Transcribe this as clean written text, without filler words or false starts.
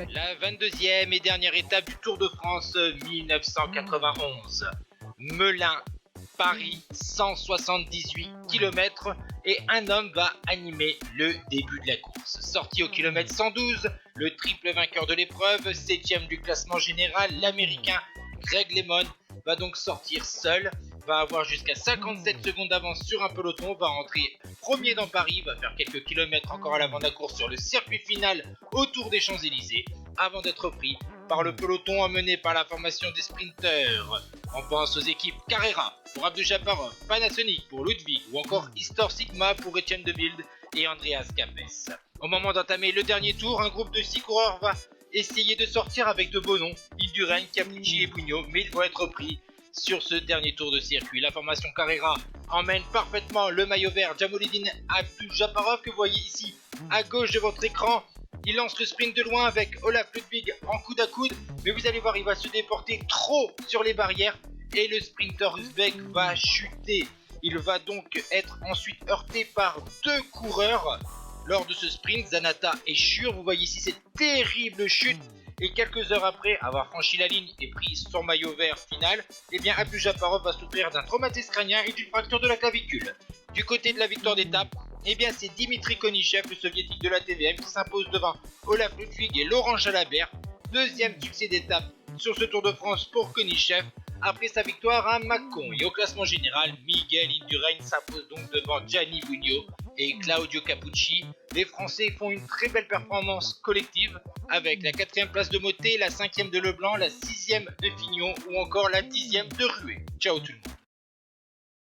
La 22e et dernière étape du Tour de France 1991. Melun, Paris, 178 km et un homme va animer le début de la course. Sorti au kilomètre 112, le triple vainqueur de l'épreuve, 7ème du classement général, l'américain Greg LeMond va donc sortir seul, va avoir jusqu'à 57 secondes d'avance sur un peloton, va rentrer premier dans Paris, va faire quelques kilomètres encore à l'avant de la course sur le circuit final autour des Champs-Élysées, avant d'être pris par le peloton emmené par la formation des sprinteurs. On pense aux équipes Carrera pour Abdou-Japarov, Panasonic pour Ludwig ou encore Histor Sigma pour Etienne de Wilde et Andreas Capes. Au moment d'entamer le dernier tour, un groupe de 6 coureurs va essayer de sortir avec de beaux noms, Indurain, Capucci et Bugno, mais ils vont être pris sur ce dernier tour de circuit. La formation Carrera emmène parfaitement le maillot vert Jamouledine Abdou-Japarov que vous voyez ici à gauche de votre écran. Il lance le sprint de loin avec Olaf Ludwig en coude à coude, mais vous allez voir, il va se déporter trop sur les barrières et le sprinter uzbek va chuter. Il va donc être ensuite heurté par deux coureurs lors de ce sprint, Zanata et Schur. Vous voyez ici cette terrible chute. Et quelques heures après avoir franchi la ligne et pris son maillot vert final, eh bien Abdou-Japarov va souffrir d'un traumatisme crânien et d'une fracture de la clavicule. Du côté de la victoire d'étape, eh bien c'est Dimitri Konichev, le soviétique de la TVM, qui s'impose devant Olaf Ludwig et Laurent Jalabert. Deuxième succès d'étape sur ce Tour de France pour Konichev après sa victoire à Mâcon. Et au classement général, Miguel Indurain s'impose donc devant Gianni Bugno et Claudio Capucci. Les Français font une très belle performance collective avec la 4ème place de Motet, la 5ème de Leblanc, la 6ème de Fignon ou encore la 10ème de Rué. Ciao tout le monde.